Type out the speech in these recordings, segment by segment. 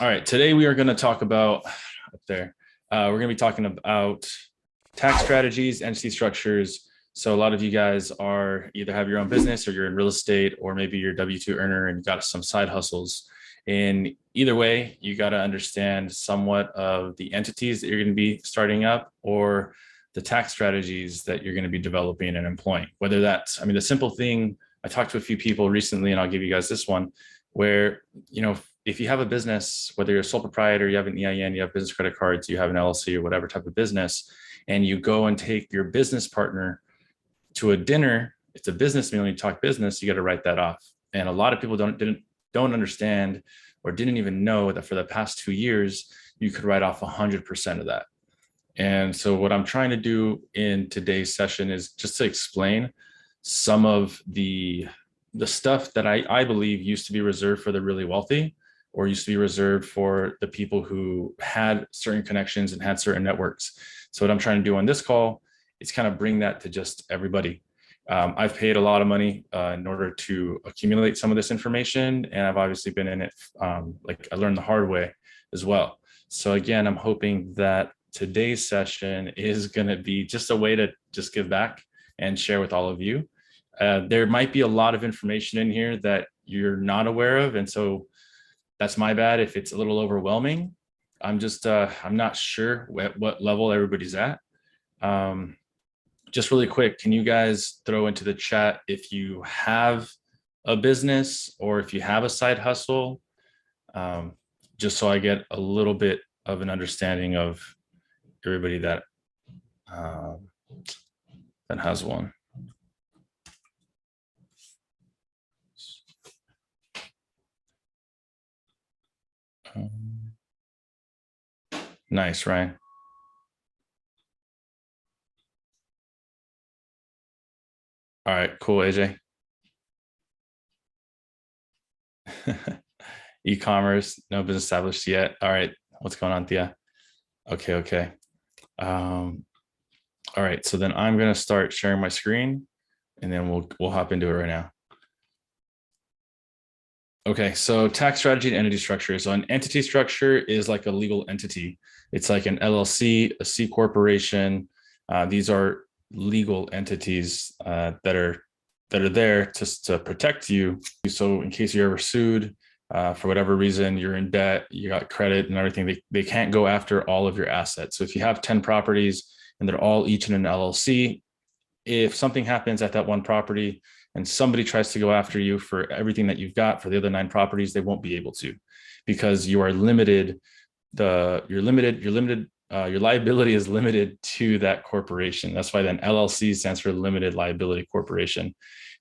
All right, today we are going to talk about up there. We're going to be talking about tax strategies, entity structures. So a lot of you guys are either have your own business or you're in real estate, or maybe you're a W-2 earner and you got some side hustles. In either way, you got to understand somewhat of the entities that you're going to be starting up or the tax strategies that you're going to be developing and employing. Whether that's, I mean, the simple thing, I talked to a few people recently, and I'll give you guys this one, where, if you have a business, whether you're a sole proprietor, you have an EIN, you have business credit cards, you have an LLC or whatever type of business, and you go and take your business partner to a dinner, it's a business meal and you talk business, you got to write that off. And a lot of people don't understand or didn't even know that for the past 2 years, you could write off 100% of that. And so what I'm trying to do in today's session is just to explain some of the stuff that I believe used to be reserved for the really wealthy, or used to be reserved for the people who had certain connections and had certain networks. So what I'm trying to do on this call is kind of bring that to just everybody. I've paid a lot of money in order to accumulate some of this information, and I've obviously been in it, like I learned the hard way as well. So again, I'm hoping that today's session is going to be just a way to just give back and share with all of you. There might be a lot of information in here that you're not aware of, and so that's my bad if it's a little overwhelming. I'm not sure at what level everybody's at. Just really quick, can you guys throw into the chat if you have a business or if you have a side hustle, just so I get a little bit of an understanding of everybody that has one. Nice, Ryan. All right, cool, AJ. E-commerce, no business established yet. All right, what's going on, Thea? Okay. All right, so then I'm gonna start sharing my screen, and then we'll hop into it right now. Okay, so tax strategy and entity structure. So an entity structure is like a legal entity. It's like an LLC, a C corporation. These are legal entities that are there to protect you. So in case you're ever sued for whatever reason, you're in debt, you got credit and everything, they can't go after all of your assets. So if you have 10 properties and they're all each in an LLC, if something happens at that one property and somebody tries to go after you for everything that you've got for the other 9 properties, they won't be able to, because you are limited. Your liability is limited to that corporation. That's why then LLC stands for limited liability corporation.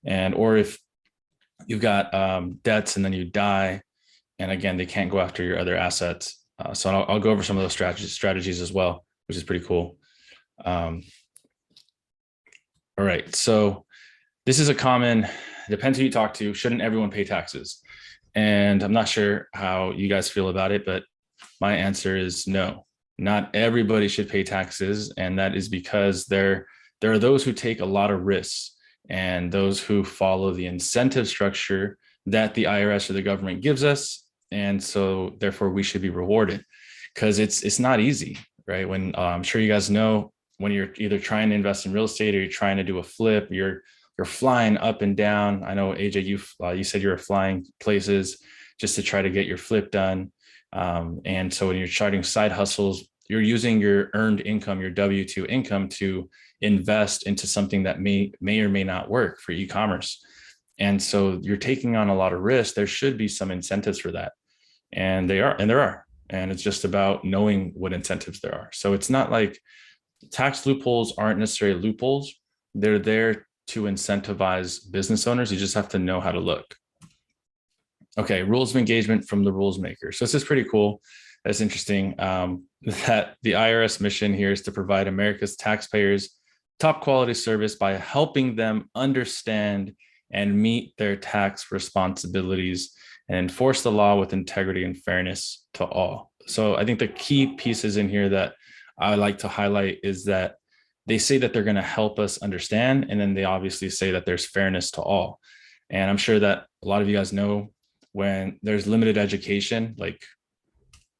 And or if you've got debts and then you die, and again, they can't go after your other assets. So I'll go over some of those strategies as well, which is pretty cool. All right, so this is a common, depends who you talk to, shouldn't everyone pay taxes? And I'm not sure how you guys feel about it, but my answer is no, not everybody should pay taxes. And that is because there are those who take a lot of risks and those who follow the incentive structure that the IRS or the government gives us. And so therefore we should be rewarded, because it's not easy, right? When I'm sure you guys know, when you're either trying to invest in real estate or you're trying to do a flip, you're flying up and down. I know, AJ, you said you were flying places just to try to get your flip done. And so when you're starting side hustles, you're using your earned income, your W-2 income, to invest into something that may or may not work for e-commerce. And so you're taking on a lot of risk. There should be some incentives for that. And there are. And it's just about knowing what incentives there are. So it's not like tax loopholes aren't necessarily loopholes. They're there to incentivize business owners. You just have to know how to look. Okay, rules of engagement from the rules maker. So this is pretty cool. That's interesting, that the IRS mission here is to provide America's taxpayers top quality service by helping them understand and meet their tax responsibilities and enforce the law with integrity and fairness to all. So I think the key pieces in here that I like to highlight is that they say that they're going to help us understand, and then they obviously say that there's fairness to all. And I'm sure that a lot of you guys know, when there's limited education, like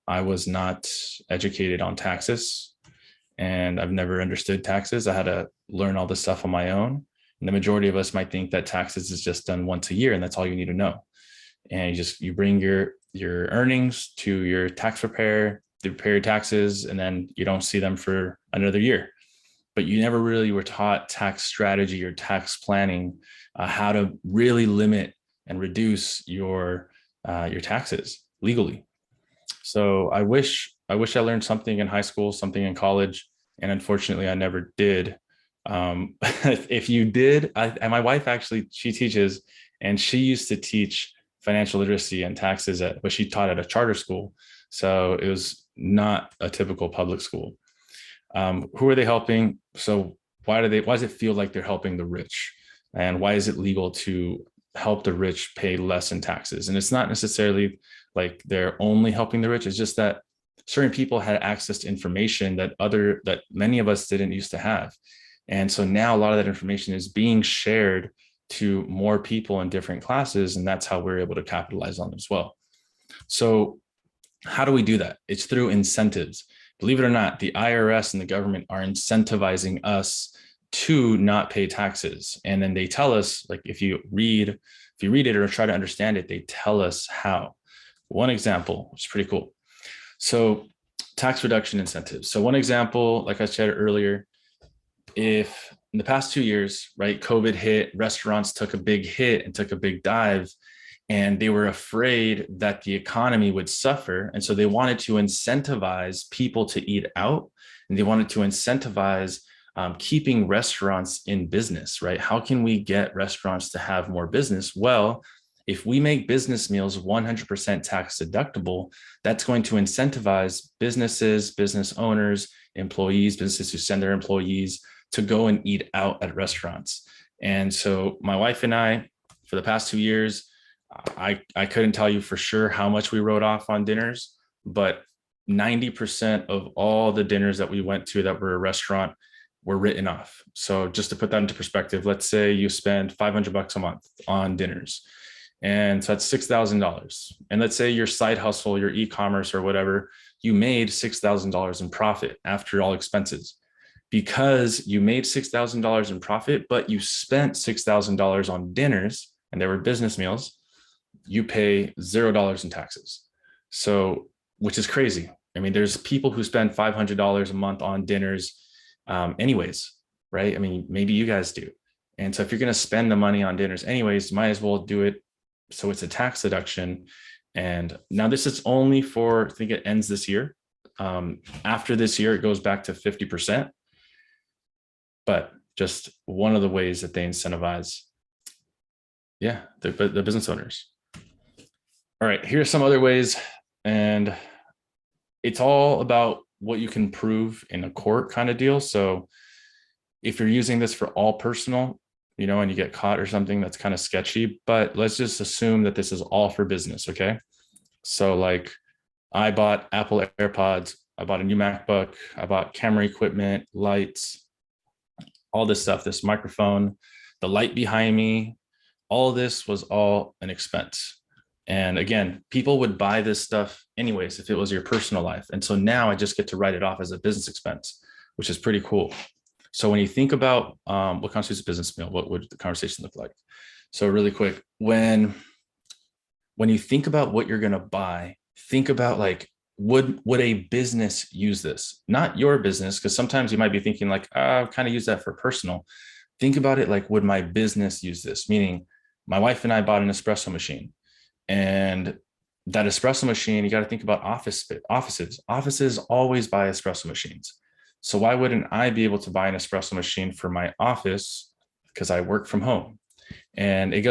I was not educated on taxes, and I've never understood taxes. I had to learn all this stuff on my own. And the majority of us might think that taxes is just done once a year, and that's all you need to know. And you bring your earnings to your tax preparer, they prepare your taxes, and then you don't see them for another year. But you never really were taught tax strategy or tax planning, how to really limit and reduce your taxes legally. So I wish I learned something in high school, something in college, and unfortunately I never did. If you did, and my wife actually, she teaches, and she used to teach financial literacy and taxes but she taught at a charter school. So it was not a typical public school. Who are they helping? So why does it feel like they're helping the rich? And why is it legal to help the rich pay less in taxes? And it's not necessarily like they're only helping the rich. It's just that certain people had access to information that many of us didn't used to have. And so now a lot of that information is being shared to more people in different classes. And that's how we're able to capitalize on it as well. So how do we do that? It's through incentives. Believe it or not, the IRS and the government are incentivizing us to not pay taxes. And then they tell us, like, if you read it or try to understand it, they tell us how. One example, which is pretty cool. So tax reduction incentives. So one example, like I said earlier, if in the past 2 years, right, COVID hit, restaurants took a big hit and took a big dive, and they were afraid that the economy would suffer. And so they wanted to incentivize people to eat out, and they wanted to incentivize keeping restaurants in business, right? How can we get restaurants to have more business? Well, if we make business meals 100% tax deductible, that's going to incentivize businesses, business owners, employees, businesses who send their employees to go and eat out at restaurants. And so my wife and I, for the past 2 years, I couldn't tell you for sure how much we wrote off on dinners, but 90% of all the dinners that we went to that were a restaurant were written off. So just to put that into perspective, let's say you spend $500 a month on dinners. And so that's $6,000. And let's say your side hustle, your e-commerce or whatever, you made $6,000 in profit after all expenses. Because you made $6,000 in profit, but you spent $6,000 on dinners and they were business meals, you pay $0 in taxes. So, which is crazy. I mean, there's people who spend $500 a month on dinners anyways, right? I mean, maybe you guys do. And so if you're going to spend the money on dinners anyways, might as well do it so it's a tax deduction. And now this is only for, I think it ends this year. After this year, it goes back to 50%. But just one of the ways that they incentivize, the business owners. All right, here's some other ways. And it's all about what you can prove in a court kind of deal. So if you're using this for all personal, and you get caught or something, that's kind of sketchy, but let's just assume that this is all for business. Okay. So like I bought Apple AirPods, I bought a new MacBook, I bought camera equipment, lights, all this stuff, this microphone, the light behind me, all this was all an expense. And again, people would buy this stuff anyways if it was your personal life. And so now I just get to write it off as a business expense, which is pretty cool. So when you think about what constitutes a business meal, what would the conversation look like? So really quick, when you think about what you're going to buy, think about like, would a business use this? Not your business, because sometimes you might be thinking like, I kind of use that for personal. Think about it like, would my business use this? Meaning my wife and I bought an espresso machine, and that espresso machine, you got to think about offices. Offices always buy espresso machines. So why wouldn't I be able to buy an espresso machine for my office? Because I work from home. And it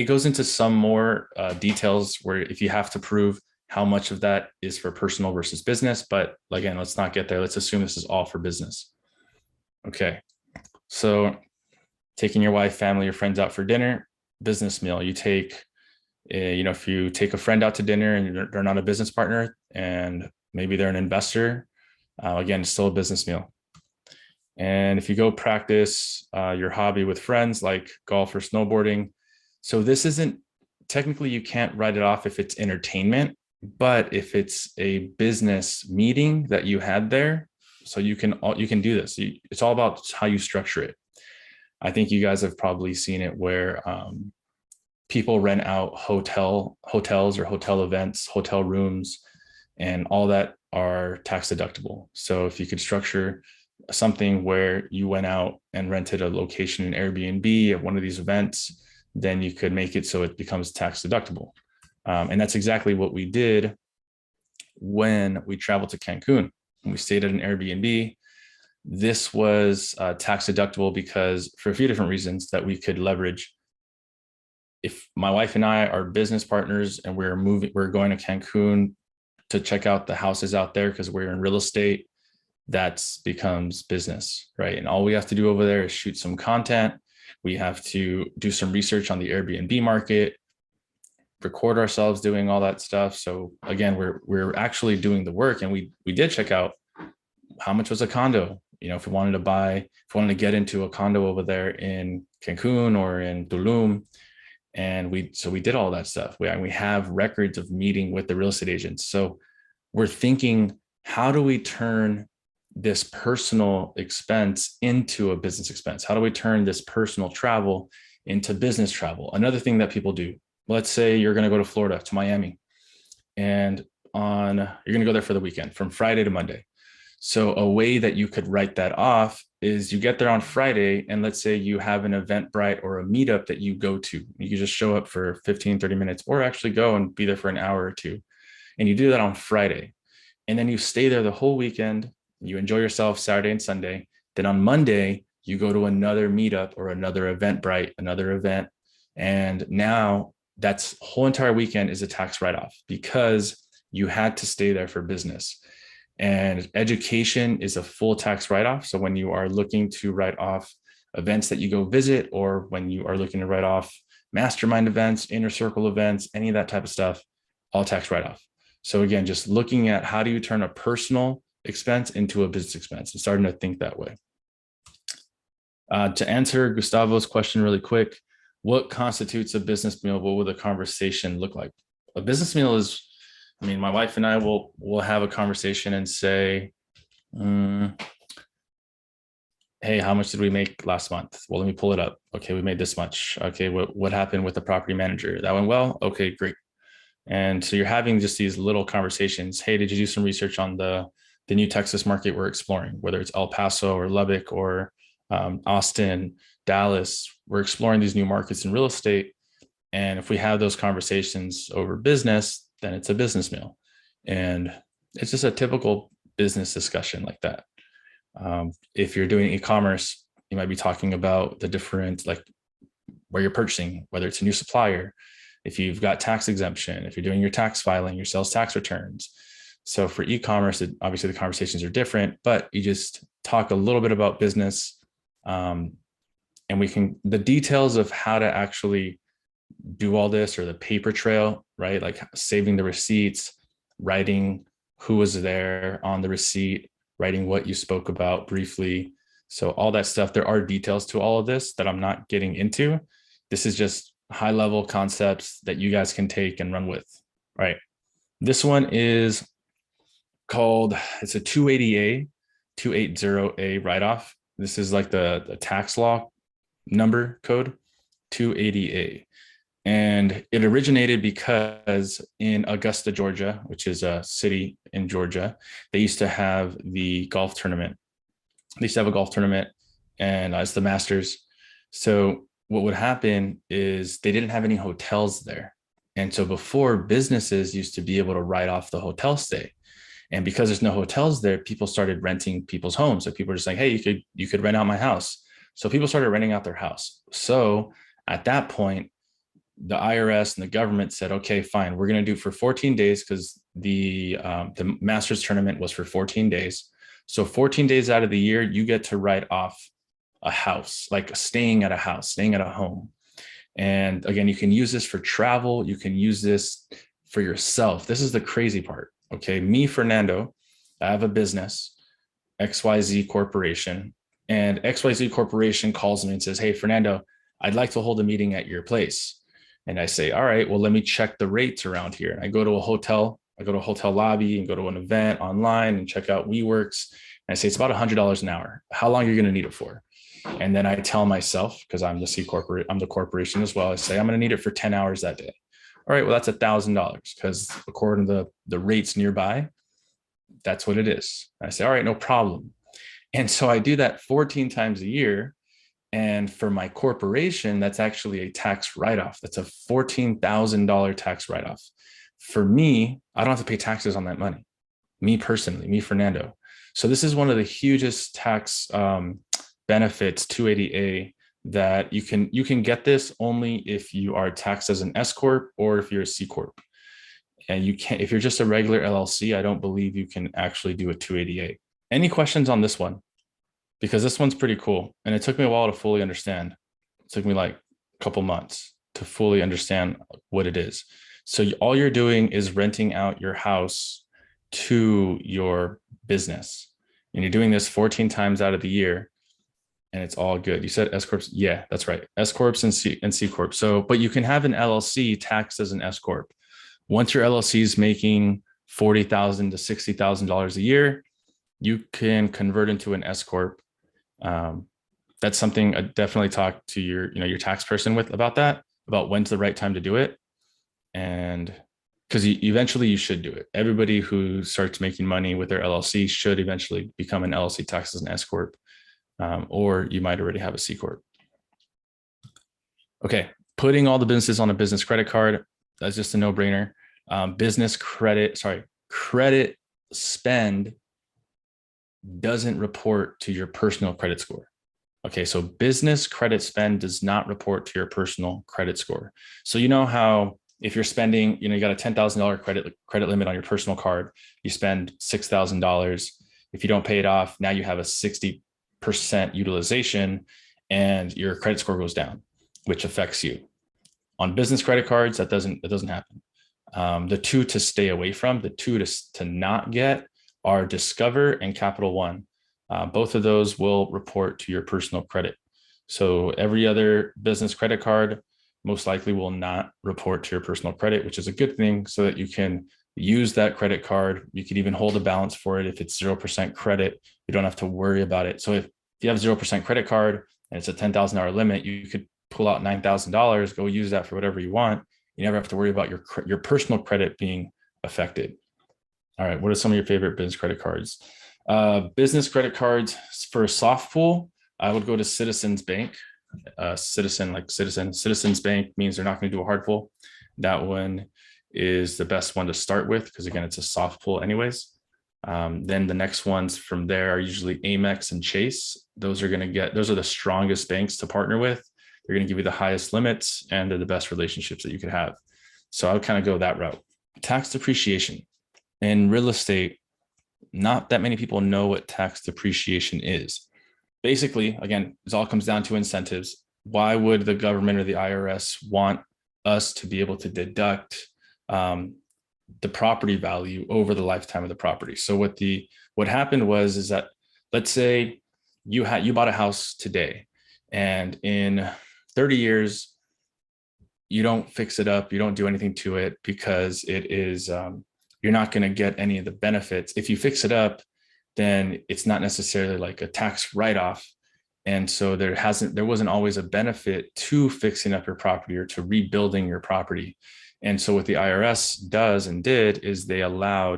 goes into some more details where if you have to prove how much of that is for personal versus business. But again, let's not get there. Let's assume this is all for business. Okay. So taking your wife, family, or friends out for dinner, business meal. You take, if you take a friend out to dinner and they're not a business partner and maybe they're an investor, again, it's still a business meal. And if you go practice your hobby with friends like golf or snowboarding, so this isn't technically, you can't write it off if it's entertainment, But if it's a business meeting that you had there, so you can do this. It's all about how you structure it. I think you guys have probably seen it where people rent out hotels or hotel events, hotel rooms, and all that are tax deductible. So if you could structure something where you went out and rented a location in Airbnb at one of these events, then you could make it so it becomes tax deductible. And that's exactly what we did when we traveled to Cancun. We stayed at an Airbnb. This was tax deductible because for a few different reasons that we could leverage. If my wife and I are business partners and we're going to Cancun to check out the houses out there because we're in real estate, that becomes business, right? And all we have to do over there is shoot some content. We have to do some research on the Airbnb market, record ourselves doing all that stuff. So again, we're actually doing the work, and we did check out how much was a condo. You know, if we wanted to get into a condo over there in Cancun or in Tulum, and we did all that stuff. We have records of meeting with the real estate agents. So we're thinking, how do we turn this personal expense into a business expense? How do we turn this personal travel into business travel? Another thing that people do, let's say you're going to go to Florida, to Miami, and you're going to go there for the weekend from Friday to Monday. So a way that you could write that off is you get there on Friday, and let's say you have an Eventbrite or a meetup that you go to. You can just show up for 15, 30 minutes, or actually go and be there for an hour or two. And you do that on Friday. And then you stay there the whole weekend. You enjoy yourself Saturday and Sunday. Then on Monday, you go to another meetup or another Eventbrite, another event. And now that's whole entire weekend is a tax write-off because you had to stay there for business. And education is a full tax write-off. So when you are looking to write off events that you go visit, or when you are looking to write off mastermind events, inner circle events, any of that type of stuff, all tax write-off. So again, just looking at how do you turn a personal expense into a business expense and starting to think that way. To answer Gustavo's question really quick, what constitutes a business meal? What would the conversation look like? A business meal is, I mean, my wife and I will have a conversation and say, hey, how much did we make last month? Well, let me pull it up. Okay, we made this much. Okay, what happened with the property manager? That went well? Okay, great. And so you're having just these little conversations. Hey, did you do some research on the new Texas market we're exploring, whether it's El Paso or Lubbock or Austin, Dallas? We're exploring these new markets in real estate. And if we have those conversations over business, then it's a business meal. And it's just a typical business discussion like that. If you're doing e-commerce, you might be talking about the different, like where you're purchasing, whether it's a new supplier, if you've got tax exemption, if you're doing your tax filing, your sales tax returns. So for e-commerce, obviously the conversations are different, but you just talk a little bit about business. And the details of how to actually do all this, or the paper trail, right? Like saving the receipts, writing who was there on the receipt, writing what you spoke about briefly. So all that stuff, there are details to all of this that I'm not getting into. This is just high level concepts that you guys can take and run with, right? This one is called, it's a 280A, 280A write-off. This is like the tax law number code, 280A. And it originated because in Augusta, Georgia, which is a city in Georgia, they used to have the golf tournament. They used to have a golf tournament, and it's the Masters. So what would happen is they didn't have any hotels there. And so before, businesses used to be able to write off the hotel stay. And because there's no hotels there, people started renting people's homes. So people were just like, hey, you could rent out my house. So people started renting out their house. So at that point, the IRS and the government said, okay, fine, we're going to do it for 14 days because the Masters tournament was for 14 days. So 14 days out of the year, you get to write off a house, like staying at a house, staying at a home. And again, you can use this for travel. You can use this for yourself. This is the crazy part. Okay. Me, Fernando, I have a business, XYZ Corporation, and XYZ Corporation calls me and says, hey, Fernando, I'd like to hold a meeting at your place. And I say, all right, well, let me check the rates around here. And I go to a hotel I go to a hotel lobby and go to an event online and check out WeWorks. And I say, it's about $100 an hour. How long are you going to need it for? And then I tell myself, because I'm the C corporate, I'm the corporation as well. I say, I'm going to need it for 10 hours that day. All right, well, that's $1,000 because according to the rates nearby, that's what it is. I say, all right, no problem. And so I do that 14 times a year. And for my corporation, that's actually a tax write-off. That's a $14,000 tax write-off. For me, I don't have to pay taxes on that money. Me personally, me, Fernando. So this is one of the hugest tax benefits, 280A, that you can get this only if you are taxed as an S corp or if you're a C corp. And you can't, if you're just a regular LLC, I don't believe you can actually do a 280A. Any questions on this one? Because this one's pretty cool. And it took me a while to fully understand. It took me like a couple months to fully understand what it is. So all you're doing is renting out your house to your business. And you're doing this 14 times out of the year. And it's all good. You said S corps. Yeah, that's right. S corps and C corp. So, but you can have an LLC taxed as an S corp. Once your LLC is making $40,000 to $60,000 a year, you can convert into an S corp. That's something I definitely talk to your tax person with about when's the right time to do it. And because eventually you should do it. Everybody who starts making money with their LLC should eventually become an LLC taxed as an S corp. Or you might already have a C corp. Okay, putting all the businesses on a business credit card, that's just a no-brainer. Credit spend doesn't report to your personal credit score. Okay, so business credit spend does not report to your personal credit score. So you know how if you're spending, you got a $10,000 credit limit on your personal card, you spend $6,000. If you don't pay it off, now you have a 60% utilization and your credit score goes down, which affects you. On business credit cards, that doesn't happen. The two to stay away from, the two to not get are Discover and Capital One. Both of those will report to your personal credit. So every other business credit card most likely will not report to your personal credit, which is a good thing so that you can use that credit card. You could even hold a balance for it. If it's 0% credit, you don't have to worry about it. So if you have 0% credit card and it's a $10,000 limit, you could pull out $9,000, go use that for whatever you want. You never have to worry about your personal credit being affected. All right, what are some of your favorite business credit cards? Business credit cards for a soft pull, I would go to Citizens Bank. Citizens Bank means they're not going to do a hard pull. That one is the best one to start with because again, it's a soft pull anyways. Then the next ones from there are usually Amex and Chase. Those are the strongest banks to partner with. They're going to give you the highest limits and they're the best relationships that you could have. So I would kind of go that route. Tax depreciation in real estate. Not that many people know what tax depreciation is. Basically, again, it all comes down to incentives. Why would the government or the IRS want us to be able to deduct the property value over the lifetime of the property? So what happened is that let's say you bought a house today, and in 30 years you don't fix it up, you don't do anything to it because it is you're not going to get any of the benefits. If you fix it up, then it's not necessarily like a tax write-off. And so there wasn't always a benefit to fixing up your property or to rebuilding your property. And so what the IRS does and did is they allow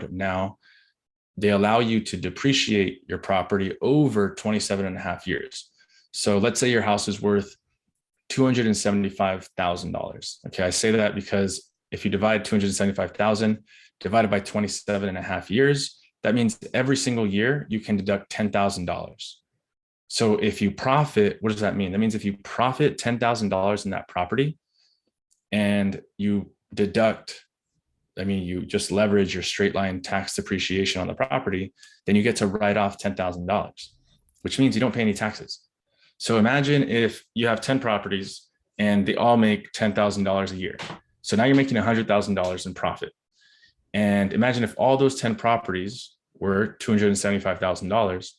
you to depreciate your property over 27 and a half years. So let's say your house is worth $275,000. Okay, I say that because if you divide 275,000 divided by 27 and a half years, that means every single year you can deduct $10,000. So if you profit, what does that mean? That means if you profit $10,000 in that property and you deduct, you just leverage your straight line tax depreciation on the property, then you get to write off $10,000, which means you don't pay any taxes. So imagine if you have 10 properties and they all make $10,000 a year. So now you're making $100,000 in profit. And imagine if all those 10 properties were $275,000,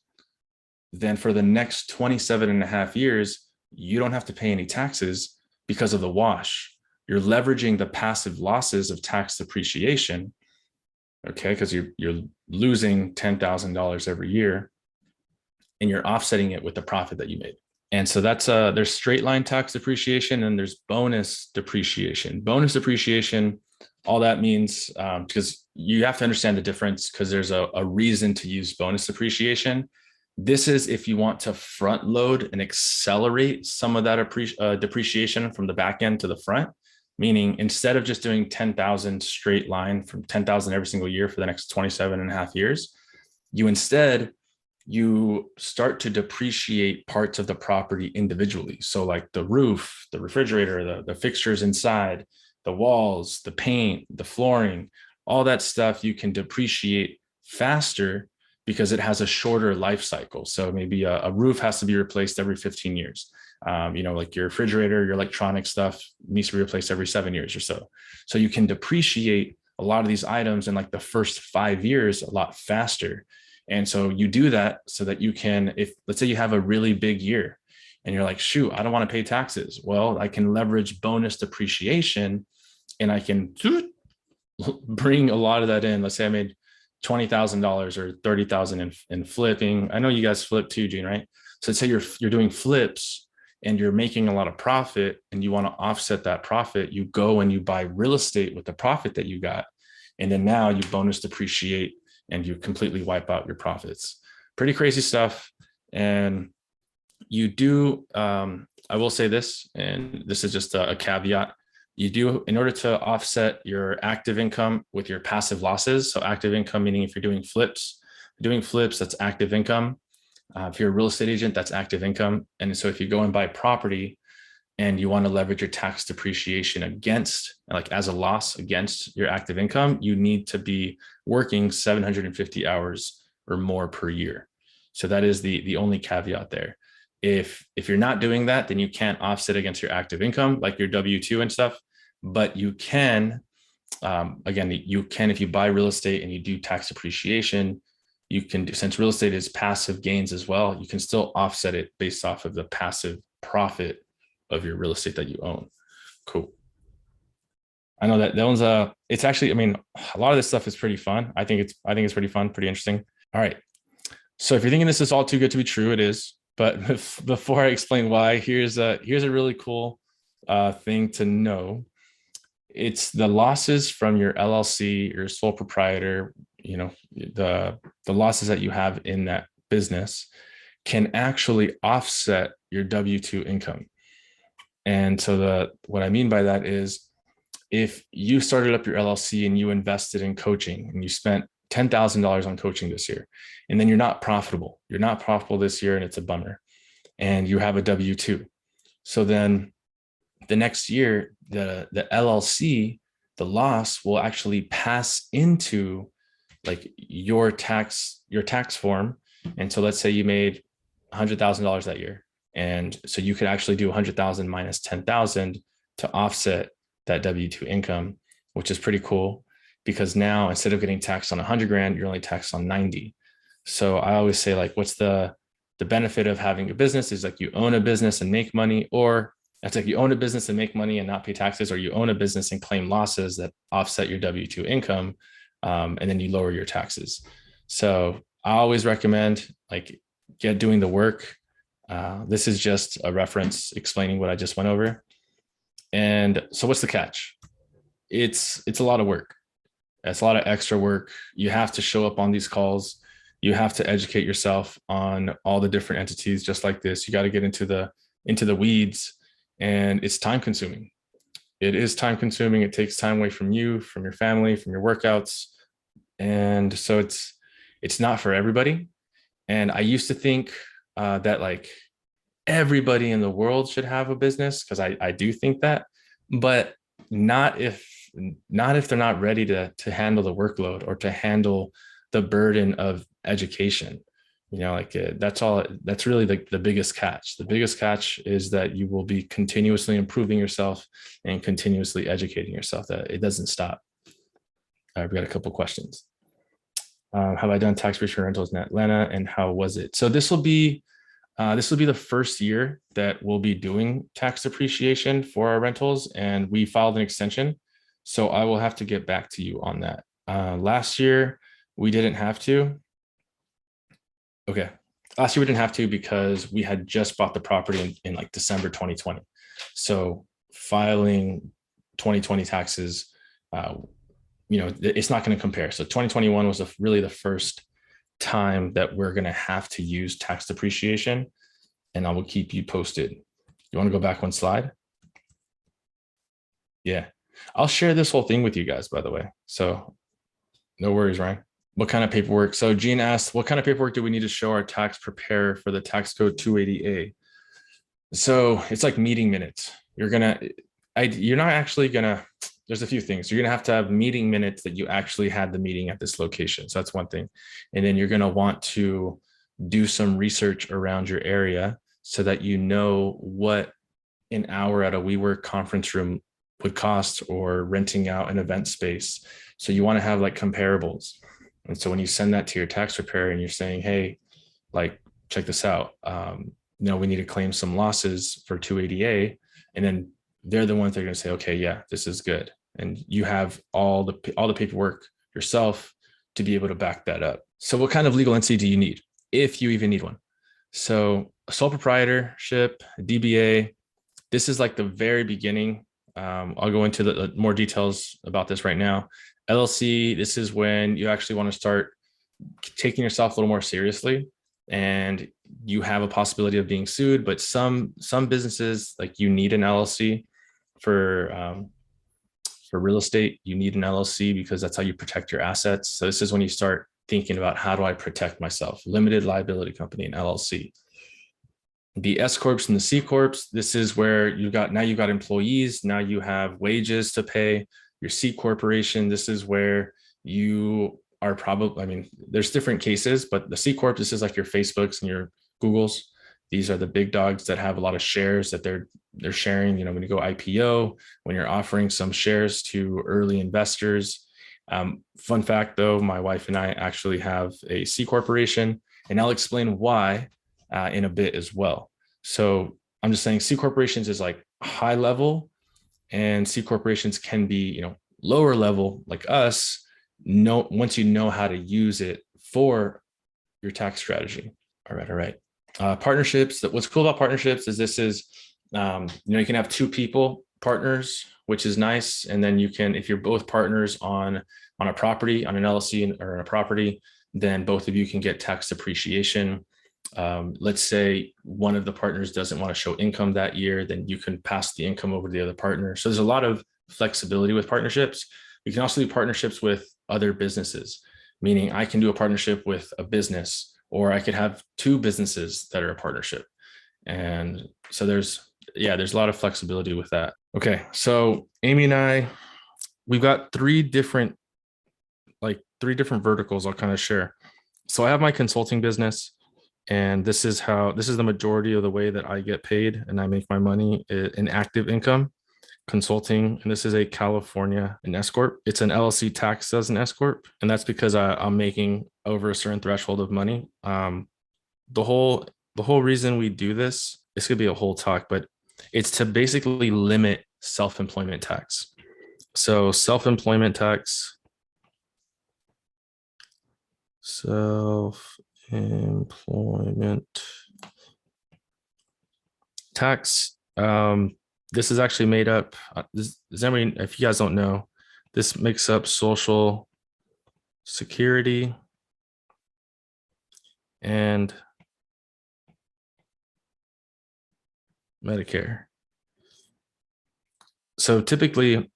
then for the next 27 and a half years, you don't have to pay any taxes because of the wash. You're leveraging the passive losses of tax depreciation okay, because you're losing $10,000 every year, and you're offsetting it with the profit that you made. And so that's there's straight line tax depreciation and there's bonus depreciation. Bonus depreciation, all that means, because you have to understand the difference, because there's a reason to use bonus depreciation. This is if you want to front load and accelerate some of that depreciation from the back end to the front, meaning instead of just doing 10,000 straight line from 10,000 every single year for the next 27 and a half years, you start to depreciate parts of the property individually. So like the roof, the refrigerator, the fixtures inside, the walls, the paint, the flooring, all that stuff you can depreciate faster because it has a shorter life cycle. So maybe a roof has to be replaced every 15 years. Like your refrigerator, your electronic stuff needs to be replaced every 7 years or so. So you can depreciate a lot of these items in like the first 5 years a lot faster. And so you do that so that you can, if let's say you have a really big year and you're like, shoot, I don't want to pay taxes. Well, I can leverage bonus depreciation and I can bring a lot of that in. Let's say I made $20,000 or $30,000 in flipping. I know you guys flip too, Gene, right? So let's say you're doing flips and you're making a lot of profit and you want to offset that profit. You go and you buy real estate with the profit that you got. And then now you bonus depreciate and you completely wipe out your profits. Pretty crazy stuff. And you do, I will say this, and this is just a caveat. You do, in order to offset your active income with your passive losses. So active income, meaning if you're doing flips, that's active income. If you're a real estate agent, that's active income. And so if you go and buy property and you want to leverage your tax depreciation against, like as a loss against your active income, you need to be working 750 hours or more per year. So that is the only caveat there. If you're not doing that, then you can't offset against your active income, like your W-2 and stuff. But you can, if you buy real estate and you do tax depreciation, you can do, since real estate is passive gains as well, you can still offset it based off of the passive profit of your real estate that you own. Cool. I know that one's it's actually, I mean, a lot of this stuff is pretty fun. I think it's pretty fun, pretty interesting. All right. So if you're thinking this is all too good to be true, it is. But before I explain why, here's a really cool thing to know. It's the losses from your LLC, your sole proprietor, the losses that you have in that business can actually offset your W-2 income. And so what I mean by that is if you started up your LLC and you invested in coaching and you spent $10,000 on coaching this year, and then you're not profitable this year and it's a bummer, and you have a W-2. So then the next year, the LLC, the loss will actually pass into like your tax form. And so let's say you made $100,000 that year. And so you could actually do 100,000 minus 10,000 to offset that W-2 income, which is pretty cool because now instead of getting taxed on 100 grand, you're only taxed on 90. So I always say, like, what's the benefit of having a business is like you own a business and make money, or that's like you own a business and make money and not pay taxes, or you own a business and claim losses that offset your W-2 income. And then you lower your taxes. So I always recommend like doing the work. This is just a reference explaining what I just went over. And so what's the catch? It's a lot of work. It's a lot of extra work. You have to show up on these calls. You have to educate yourself on all the different entities just like this. You got to get into the weeds, and it's time consuming. It is time consuming. It takes time away from you, from your family, from your workouts. And so it's not for everybody. And I used to think that like everybody in the world should have a business, because I do think that, but not if they're not ready to handle the workload or to handle the burden of education. That's really the biggest catch. The biggest catch is that you will be continuously improving yourself and continuously educating yourself, that it doesn't stop. I've got a couple questions. Have I done tax return rentals in Atlanta, and how was it? So this will be the first year that we'll be doing tax depreciation for our rentals, and we filed an extension. So I will have to get back to you on that. Last year, we didn't have to. Okay. Last year, we didn't have to because we had just bought the property in like December 2020. So filing 2020 taxes, uh, it's not going to compare. So 2021 was really the first time that we're going to have to use tax depreciation, and I will keep you posted. You want to go back one slide? Yeah. I'll share this whole thing with you guys, by the way. So no worries, Ryan. What kind of paperwork? So Gene asked, what kind of paperwork do we need to show our tax preparer for the tax code 280A? So it's like meeting minutes. You're not actually gonna, there's a few things. You're gonna have meeting minutes that you actually had the meeting at this location. So that's one thing. And then you're gonna want to do some research around your area so that you know what an hour at a WeWork conference room would cost, or renting out an event space. So you want to have like comparables. And so when you send that to your tax preparer and you're saying, hey, like, check this out. We need to claim some losses for 280A. And then they're the ones that are going to say, okay, yeah, this is good. And you have all the paperwork yourself to be able to back that up. So what kind of legal entity do you need, if you even need one? So a sole proprietorship, DBA, this is like the very beginning. I'll go into the more details about this right now. LLC, this is when you actually want to start taking yourself a little more seriously, and you have a possibility of being sued. But some businesses, like, you need an LLC for real estate. You need an LLC because that's how you protect your assets. So this is when you start thinking about, how do I protect myself? Limited liability company, an LLC. The S corps and the C corps, this is where you've got employees. Now you have wages to pay. Your C corporation, this is where you are probably, there's different cases, but the C corp, this is like your Facebooks and your Googles. These are the big dogs that have a lot of shares that they're sharing. When you go IPO, when you're offering some shares to early investors. Fun fact though, my wife and I actually have a C corporation, and I'll explain why in a bit as well. So I'm just saying C corporations is like high level, and C corporations can be, lower level like us, once you know how to use it for your tax strategy. All right. Partnerships. What's cool about partnerships is you can have two people partners, which is nice. And then you can, if you're both partners on a property, on an LLC or a property, then both of you can get tax depreciation. Let's say one of the partners doesn't want to show income that year, then you can pass the income over to the other partner. So there's a lot of flexibility with partnerships. You can also do partnerships with other businesses, meaning I can do a partnership with a business, or I could have two businesses that are a partnership. And so there's a lot of flexibility with that. Okay, so Amy and I, we've got three different verticals I'll kind of share. So I have my consulting business, and this is the majority of the way that I get paid and I make my money in active income consulting. And this is a California, an S corp. It's an LLC taxed as an S corp, and that's because I'm making over a certain threshold of money. The whole reason we do this could be a whole talk, but it's to basically limit self-employment tax. So self-employment tax, tax. This is actually made up. If you guys don't know, this makes up Social Security and Medicare. So typically,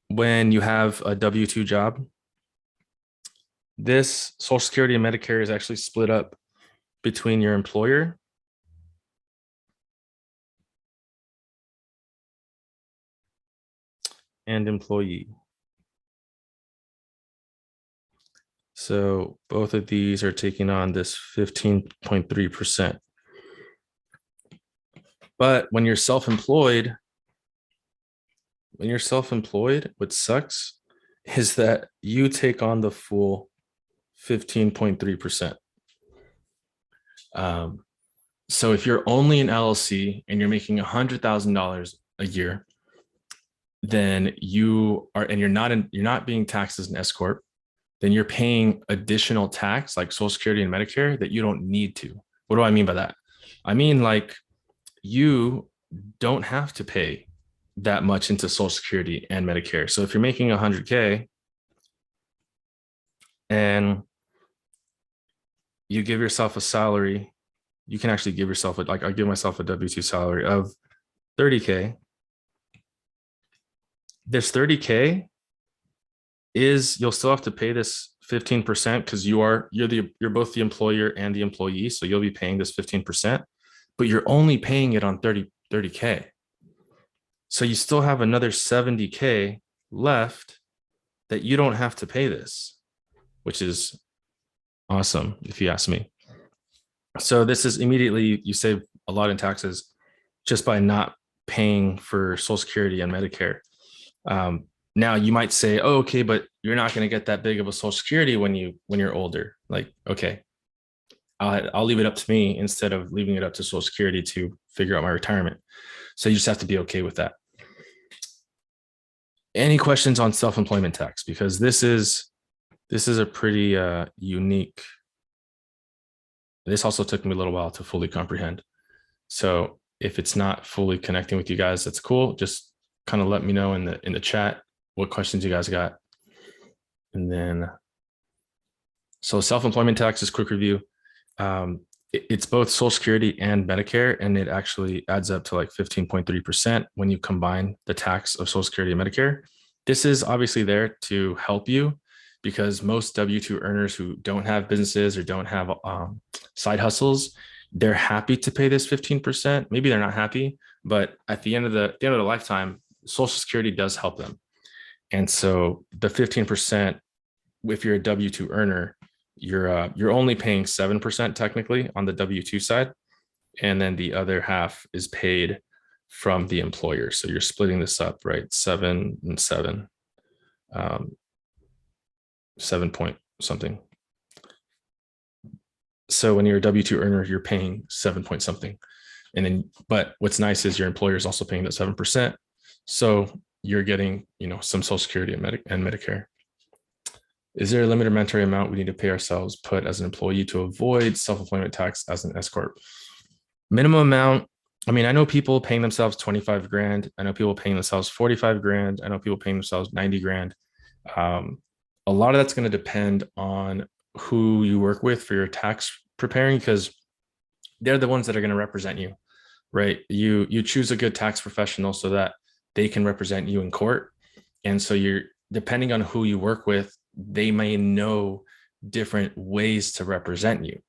when you have a W-2 job, this Social Security and Medicare is actually split up between your employer and employee. So both of these are taking on this 15.3%. But when you're self-employed, what sucks is that you take on the full 15.3%. So if you're only an LLC and you're making $100,000 a year, then you're not being taxed as an S corp. then you're paying additional tax like Social Security and Medicare that you don't need to. What do I mean by that? I mean, like, you don't have to pay that much into Social Security and Medicare. So if you're making 100K and you give yourself a salary, you can actually give yourself like I give myself a W-2 salary of 30K. This 30K is you'll still have to pay this 15% because you're both the employer and the employee. So you'll be paying this 15%, but you're only paying it on 30K. So you still have another 70K left that you don't have to pay this, which is awesome if you ask me. So this is immediately, you save a lot in taxes just by not paying for Social Security and Medicare. Now you might say, oh, okay, but you're not going to get that big of a Social Security when you're older. Like, okay, I'll leave it up to me instead of leaving it up to Social Security to figure out my retirement. So you just have to be okay with that. Any questions on self-employment tax? Because this is a pretty unique. This also took me a little while to fully comprehend. So if it's not fully connecting with you guys, that's cool. Just kind of let me know in the chat what questions you guys got. And then, so self-employment tax is quick review. It's both Social Security and Medicare, and it actually adds up to like 15.3% when you combine the tax of Social Security and Medicare. This is obviously there to help you because most W-2 earners who don't have businesses or don't have side hustles, they're happy to pay this 15%. Maybe they're not happy, but at the end of the lifetime, Social Security does help them. And so the 15%, if you're a W-2 earner, you're only paying 7% technically on the W-2 side, and then the other half is paid from the employer. So you're splitting this up, right? 7 and 7, 7 point something. So when you're a W-2 earner, you're paying 7 point something. And then, but what's nice is your employer is also paying that 7%. So you're getting, some Social Security and Medicare. Is there a limit or mandatory amount we need to pay ourselves put as an employee to avoid self-employment tax as an S corp? Minimum amount. I mean, I know people paying themselves 25 grand. I know people paying themselves 45 grand. I know people paying themselves 90 grand. A lot of that's going to depend on who you work with for your tax preparing, because they're the ones that are going to represent you, right? You choose a good tax professional so that they can represent you in court. And so you're depending on who you work with, they may know different ways to represent you.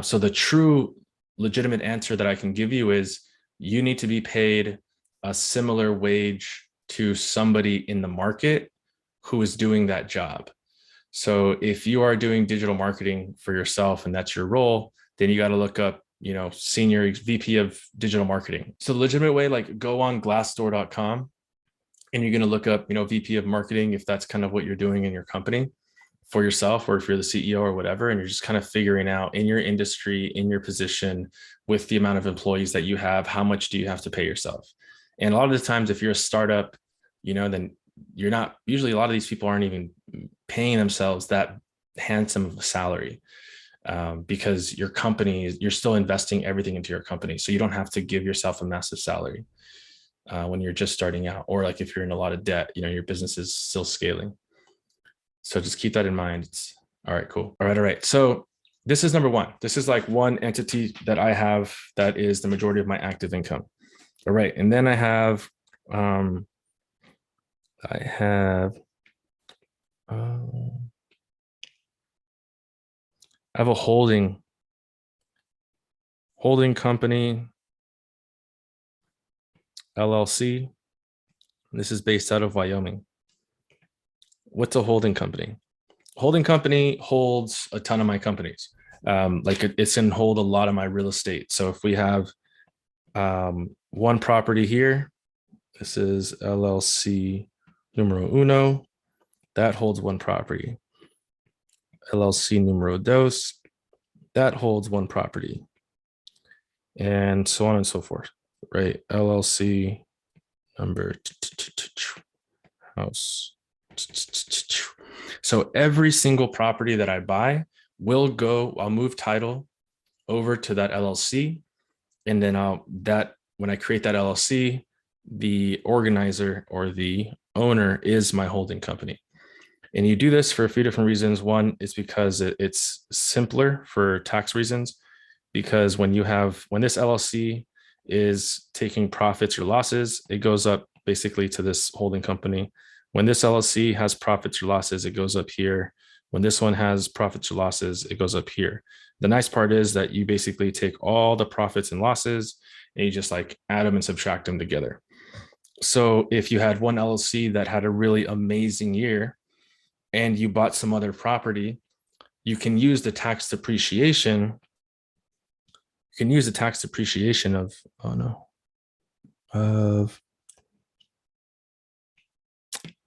So the true legitimate answer that I can give you is you need to be paid a similar wage to somebody in the market who is doing that job. So if you are doing digital marketing for yourself and that's your role, then you got to look up, senior VP of digital marketing. So the legitimate way, like go on glassdoor.com and you're going to look up, VP of marketing, if that's kind of what you're doing in your company for yourself, or if you're the CEO or whatever, and you're just kind of figuring out in your industry, in your position, with the amount of employees that you have, how much do you have to pay yourself? And a lot of the times, if you're a startup, then you're not, usually a lot of these people aren't even paying themselves that handsome of a salary, because your company, you're still investing everything into your company. So you don't have to give yourself a massive salary when you're just starting out, or like if you're in a lot of debt, your business is still scaling. So just keep that in mind. All right, cool. All right. So this is number one. This is like one entity that I have that is the majority of my active income. All right. And then I have a holding company, LLC. This is based out of Wyoming. What's a holding company? Holding company holds a ton of my companies. Like it's going to hold a lot of my real estate. So if we have one property here, this is LLC numero uno, that holds one property. LLC numero dos, that holds one property. And so on and so forth, right? LLC number house So every single property that I buy I'll move title over to that LLC. And then when I create that LLC, the organizer or the owner is my holding company. And you do this for a few different reasons. One is because it's simpler for tax reasons, because when this LLC is taking profits or losses, it goes up basically to this holding company. When this LLC has profits or losses, it goes up here. When this one has profits or losses, it goes up here. The nice part is that you basically take all the profits and losses and you just like add them and subtract them together. So if you had one LLC that had a really amazing year and you bought some other property, you can use the tax depreciation. You can use the tax depreciation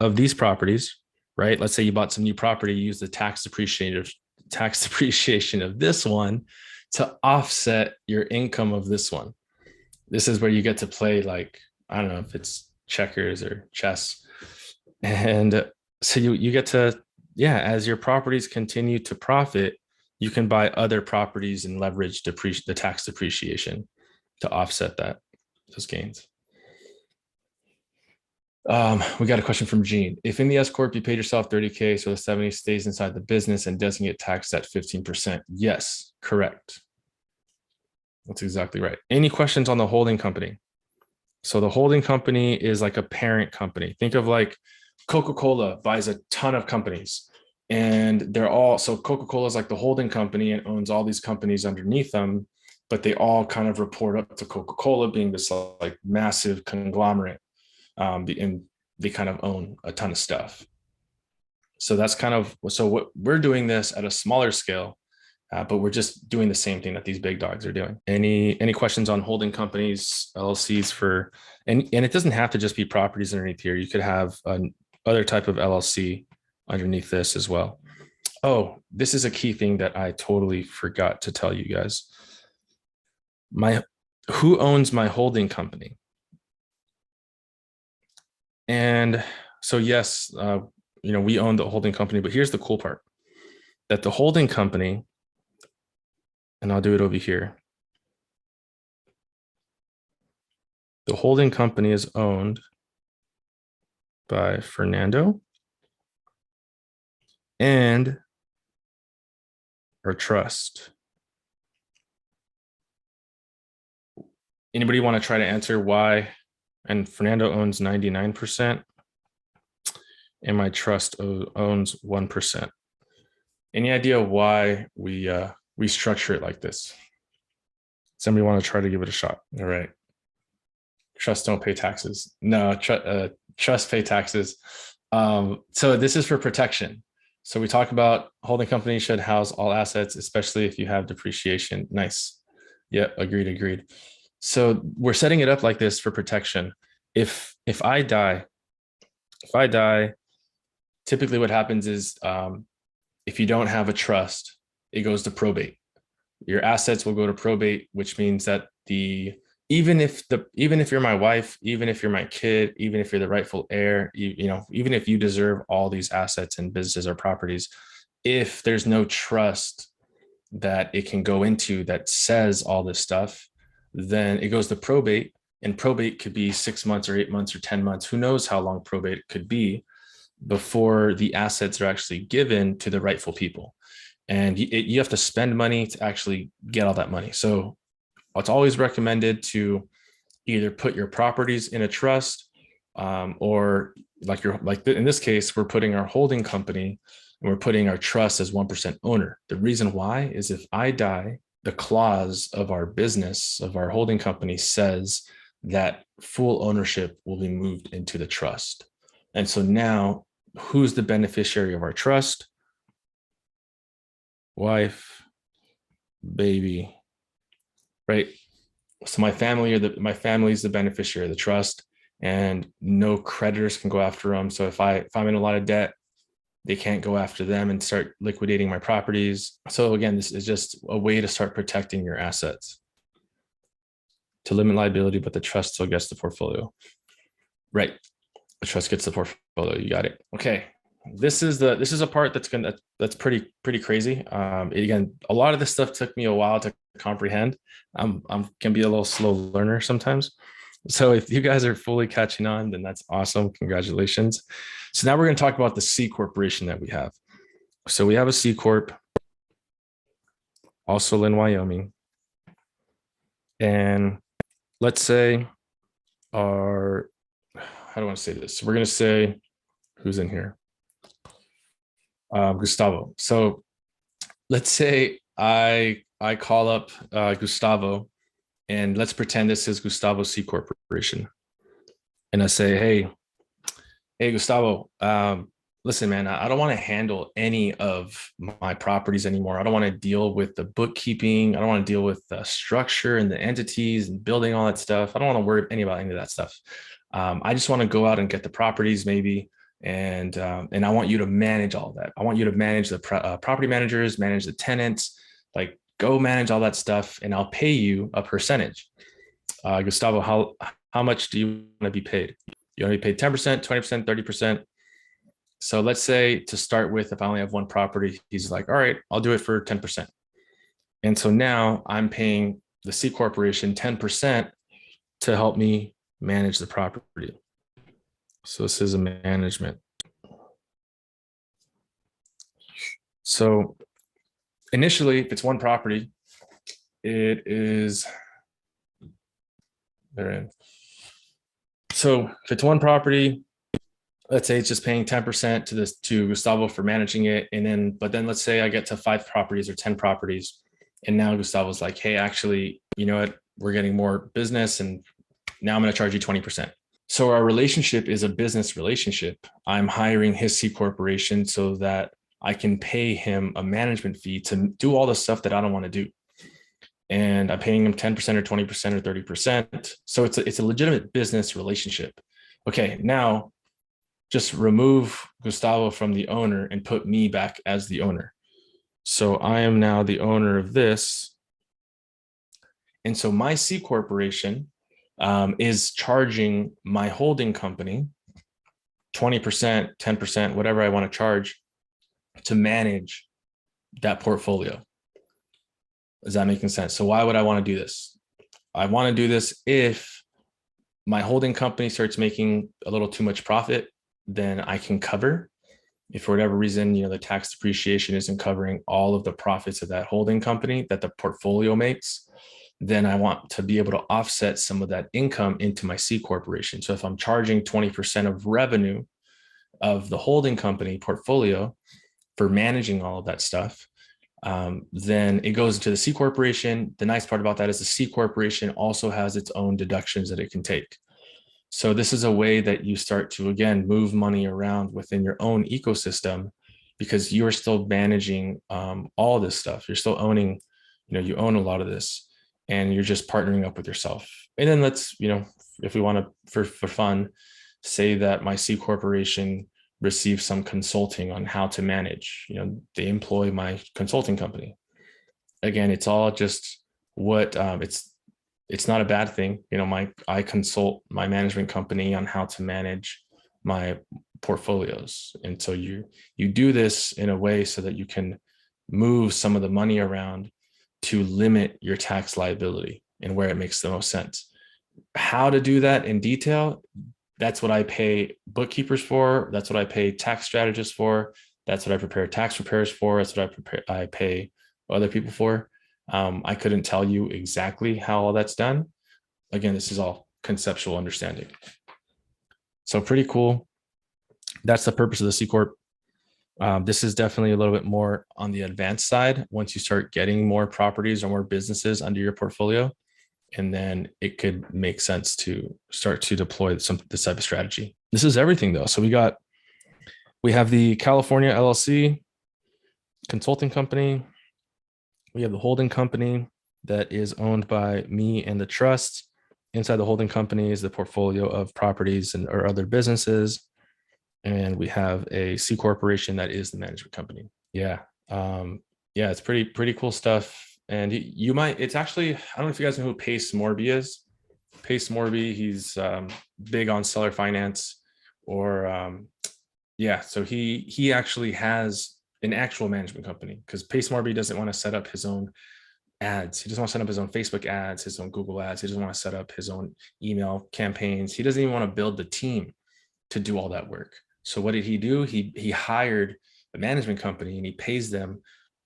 of these properties, right? Let's say you bought some new property, you use the tax depreciation of this one to offset your income of this one. This is where you get to play, like, I don't know if it's checkers or chess. And so you get to, yeah, as your properties continue to profit, you can buy other properties and leverage the tax depreciation to offset those gains. We got a question from Gene. If in the S Corp you paid yourself 30K, so the 70 stays inside the business and doesn't get taxed at 15%. Yes, correct. That's exactly right. Any questions on the holding company? So the holding company is like a parent company. Think of like Coca-Cola buys a ton of companies and so Coca-Cola is like the holding company and owns all these companies underneath them, but they all kind of report up to Coca-Cola being this like massive conglomerate. And they kind of own a ton of stuff. So that's what we're doing this at a smaller scale, but we're just doing the same thing that these big dogs are doing. Any questions on holding companies, LLCs and it doesn't have to just be properties underneath here. You could have other type of LLC underneath this as well. Oh, this is a key thing that I totally forgot to tell you guys. Who owns my holding company? And so, yes, we own the holding company, but here's the cool part, that the holding company, and I'll do it over here. The holding company is owned by Fernando and our trust. Anybody want to try to answer why? And Fernando owns 99% and my trust owns 1%. Any idea why we structure it like this? Somebody want to try to give it a shot? All right. Trusts don't pay taxes. No, trusts pay taxes. So this is for protection. So we talk about holding company should house all assets, especially if you have depreciation. Nice. Yeah, agreed. So we're setting it up like this for protection. If I die, typically what happens is if you don't have a trust, it goes to probate. Your assets will go to probate, which means that even if you're my wife, even if you're my kid, even if you're the rightful heir, even if you deserve all these assets and businesses or properties, if there's no trust that it can go into that says all this stuff, then it goes to probate. And probate could be 6 months or 8 months or 10 months. Who knows how long probate could be before the assets are actually given to the rightful people. And you have to spend money to actually get all that money. So it's always recommended to either put your properties in a trust, or in this case, we're putting our holding company and we're putting our trust as 1% owner. The reason why is if I die, the clause of our business, of our holding company, says that full ownership will be moved into the trust. And so now, who's the beneficiary of our trust? Wife, baby, right? So my family is the beneficiary of the trust, and no creditors can go after them. So if I'm in a lot of debt, they can't go after them and start liquidating my properties. So again, this is just a way to start protecting your assets, to limit liability, but the trust still gets the portfolio. Right. The trust gets the portfolio. You got it. Okay. this is a part that's pretty crazy. Again, a lot of this stuff took me a while to comprehend. I'm can be a little slow learner sometimes. So if you guys are fully catching on, then that's awesome. Congratulations. So now we're going to talk about the C corporation that we have. So we have a C corp, also in Wyoming, and let's say our, how do I want to say this? So we're going to say, who's in here? Gustavo. So let's say I call up Gustavo, and let's pretend this is Gustavo C Corporation, and I say, hey Gustavo, listen, man, I don't want to handle any of my properties anymore. I don't want to deal with the bookkeeping. I don't want to deal with the structure and the entities and building all that stuff. I don't want to worry about any of that stuff. I just want to go out and get the properties maybe, and I want you to manage all of that. I want you to manage the property managers, manage the tenants, like go manage all that stuff, and I'll pay you a percentage. Gustavo, how much do you want to be paid? You want to be paid 10%, 20%, 30%? So let's say to start with, if I only have one property, he's like, all right, I'll do it for 10%. And so now I'm paying the C corporation 10% to help me manage the property. So this is a management. So initially, if it's one property, it is they're in. So if it's one property, let's say it's just paying 10% to Gustavo for managing it. But then let's say I get to 5 properties or 10 properties. And now Gustavo's like, hey, actually, you know what? We're getting more business, and now I'm going to charge you 20%. So our relationship is a business relationship. I'm hiring his C corporation so that I can pay him a management fee to do all the stuff that I don't want to do. And I'm paying him 10% or 20% or 30%. So it's a legitimate business relationship. Okay, now just remove Gustavo from the owner and put me back as the owner. So I am now the owner of this. And so my C corporation is charging my holding company 20%, 10%, whatever I want to charge to manage that portfolio. Is that making sense? So why would I want to do this? I want to do this if my holding company starts making a little too much profit, then I can cover. If for whatever reason, the tax depreciation isn't covering all of the profits of that holding company that the portfolio makes, then I want to be able to offset some of that income into my C corporation. So if I'm charging 20% of revenue of the holding company portfolio for managing all of that stuff, then it goes into the C corporation. The nice part about that is the C corporation also has its own deductions that it can take. So this is a way that you start to, again, move money around within your own ecosystem, because you're still managing all this stuff. You're still owning, you own a lot of this, and you're just partnering up with yourself. And then let's, if we want to, for fun, say that my C corporation receives some consulting on how to manage, they employ my consulting company. Again, it's all just what it's not a bad thing. I consult my management company on how to manage my portfolios. And so you do this in a way so that you can move some of the money around to limit your tax liability and where it makes the most sense. How to do that in detail, that's what I pay bookkeepers for. That's what I pay tax strategists for. That's what I prepare tax preparers for. That's what I pay other people for. I couldn't tell you exactly how all that's done. Again, this is all conceptual understanding. So pretty cool. That's the purpose of the C Corp. This is definitely a little bit more on the advanced side once you start getting more properties or more businesses under your portfolio. And then it could make sense to start to deploy this type of strategy. This is everything though. So we have the California LLC consulting company. We have the holding company that is owned by me and the trust. Inside the holding company is the portfolio of properties or other businesses. And we have a C corporation that is the management company. Yeah. It's pretty cool stuff. And you might, it's actually, I don't know if you guys know who Pace Morby is. Pace Morby, he's big on seller finance, or Yeah, so he actually has an actual management company, because Pace Morby doesn't want to set up his own ads. He doesn't want to set up his own Facebook ads, his own Google ads. He doesn't want to set up his own email campaigns. He doesn't even want to build the team to do all that work. So what did he do? He hired a management company and he pays them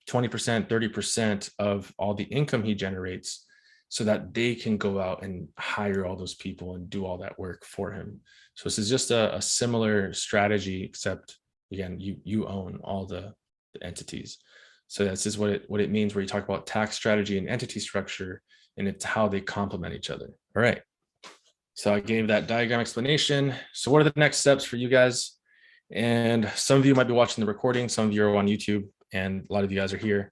20%, 30% of all the income he generates, so that they can go out and hire all those people and do all that work for him. So this is just a similar strategy, except again, you own all the entities. So this is what it means, where you talk about tax strategy and entity structure, and it's how they complement each other. All right. So I gave that diagram explanation. So what are the next steps for you guys? And some of you might be watching the recording, some of you are on YouTube, and a lot of you guys are here.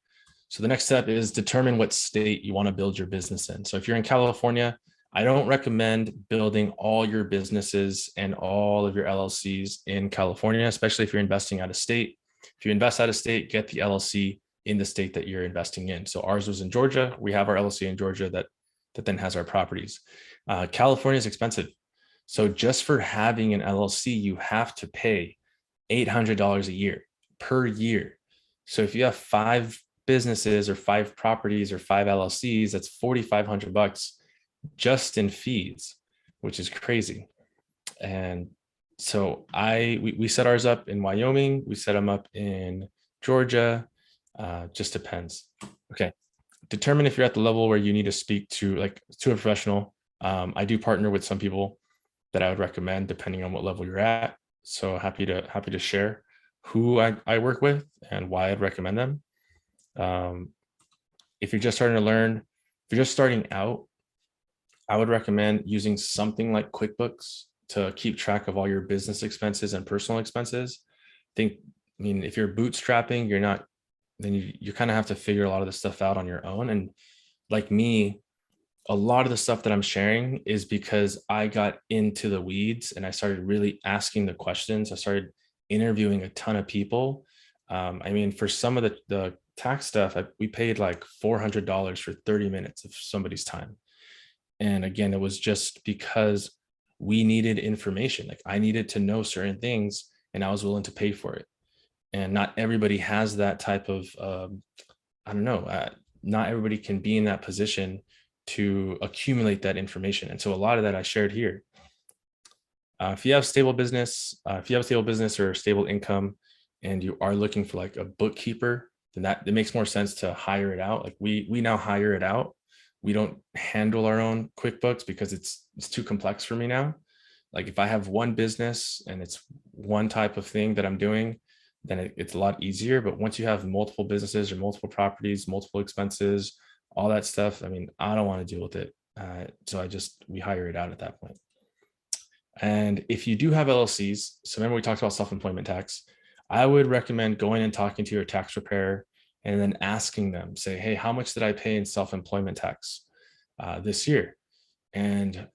So the next step is determine what state you want to build your business in. So if you're in California, I don't recommend building all your businesses and all of your LLCs in California, especially if you're investing out of state. If you invest out of state, get the LLC in the state that you're investing in. So ours was in Georgia. We have our LLC in Georgia that then has our properties. California is expensive. So just for having an LLC, you have to pay $800 a year per year. So if you have 5 businesses or 5 properties or 5 LLCs, that's $4,500 just in fees, which is crazy. And so we set ours up in Wyoming. We set them up in Georgia. Just depends. Okay. Determine if you're at the level where you need to speak to a professional. I do partner with some people that I would recommend depending on what level you're at. So happy to share who I work with and why I'd recommend them. If you're just starting to learn, if you're just starting out, I would recommend using something like QuickBooks to keep track of all your business expenses and personal expenses. I mean, if you're bootstrapping, then you kind of have to figure a lot of this stuff out on your own. And like me, a lot of the stuff that I'm sharing is because I got into the weeds and I started really asking the questions. I started interviewing a ton of people. I mean, for some of the tax stuff, we paid like $400 for 30 minutes of somebody's time. And again, it was just because we needed information. Like I needed to know certain things and I was willing to pay for it. And not everybody has that type of, I don't know, not everybody can be in that position to accumulate that information. And so a lot of that I shared here. If you have stable business, or stable income, and you are looking for like a bookkeeper, then it makes more sense to hire it out. Like we now hire it out. We don't handle our own QuickBooks because it's too complex for me now. Like if I have one business and it's one type of thing that I'm doing, then it's a lot easier. But once you have multiple businesses or multiple properties, multiple expenses, all that stuff, I mean, I don't want to deal with it. So we hire it out at that point. And if you do have LLCs, so remember we talked about self-employment tax, I would recommend going and talking to your tax preparer and then asking them, say, hey, how much did I pay in self-employment tax this year? And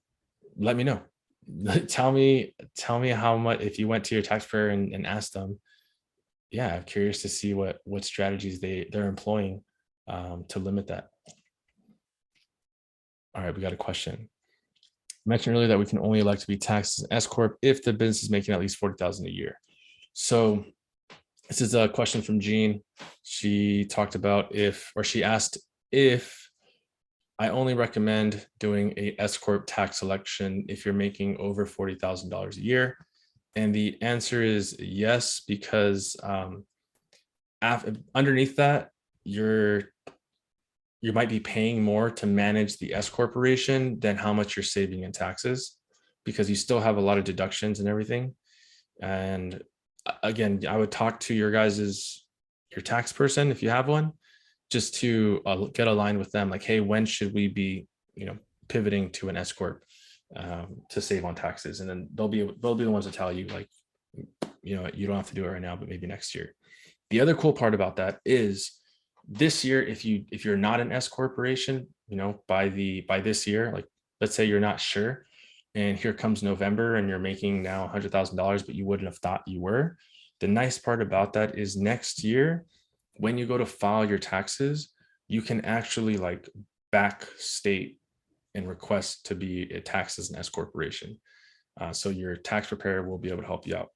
let me know. tell me how much, if you went to your tax preparer and asked them. Yeah, I'm curious to see what strategies they're employing to limit that. All right, we got a question. I mentioned earlier that we can only elect to be taxed as an S corp if the business is making at least $40,000 a year. So this is a question from Jean. She talked about she asked if I only recommend doing a S corp tax election if you're making over $40,000 a year. And the answer is yes, because underneath that, you might be paying more to manage the S corporation than how much you're saving in taxes, because you still have a lot of deductions and everything. And again, I would talk to your tax person if you have one, just to get aligned with them. Like, hey, when should we be, pivoting to an S corp to save on taxes? And then they'll be the ones to tell you, like, you don't have to do it right now, but maybe next year. The other cool part about that is this year, if you're not an S corporation, by this year, like let's say you're not sure, and here comes November and you're making now $100,000, but you wouldn't have thought you were. The nice part about that is next year, when you go to file your taxes, you can actually like backstate and request to be taxed as an S corporation. So your tax preparer will be able to help you out.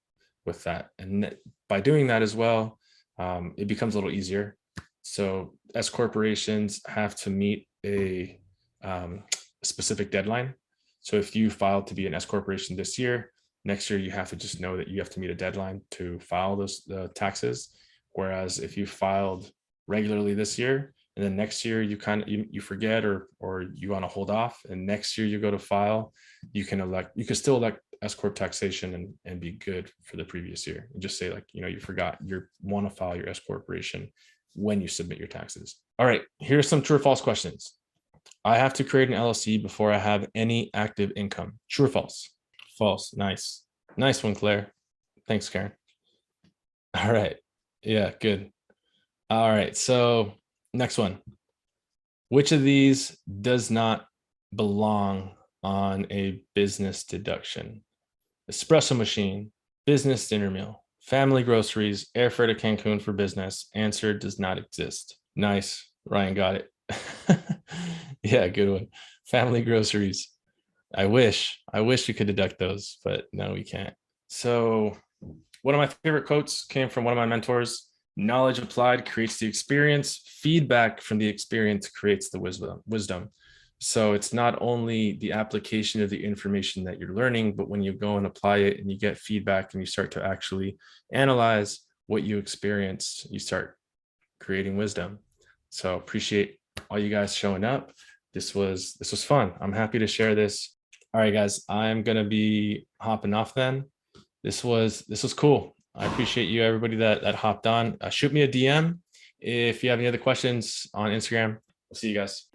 with that. And by doing that as well, it becomes a little easier. So S corporations have to meet a specific deadline. So if you filed to be an S corporation this year, next year you have to just know that you have to meet a deadline to file the taxes. Whereas if you filed regularly this year, and then next year you you forget or you want to hold off, and next year you go to file, you can still elect S corp taxation and be good for the previous year. And just say, like, you forgot, you want to file your S corporation when you submit your taxes. All right, here's some true or false questions. I have to create an LLC before I have any active income. True or false? False. Nice. Nice one, Claire. Thanks, Karen. All right. Yeah, good. All right. So next one. Which of these does not belong on a business deduction? Espresso machine, business dinner meal, family groceries, airfare to Cancun for business. Answer does not exist. Nice. Ryan got it. Yeah, good one. Family groceries. I wish we could deduct those, but no, we can't. So one of my favorite quotes came from one of my mentors. Knowledge applied creates the experience. Feedback from the experience creates the wisdom. So it's not only the application of the information that you're learning, but when you go and apply it and you get feedback and you start to actually analyze what you experienced, you start creating wisdom. So appreciate all you guys showing up. This was fun. I'm happy to share this. All right, guys, I'm gonna be hopping off then. This was cool. I appreciate you, everybody that hopped on. Shoot me a DM if you have any other questions on Instagram. I'll see you guys.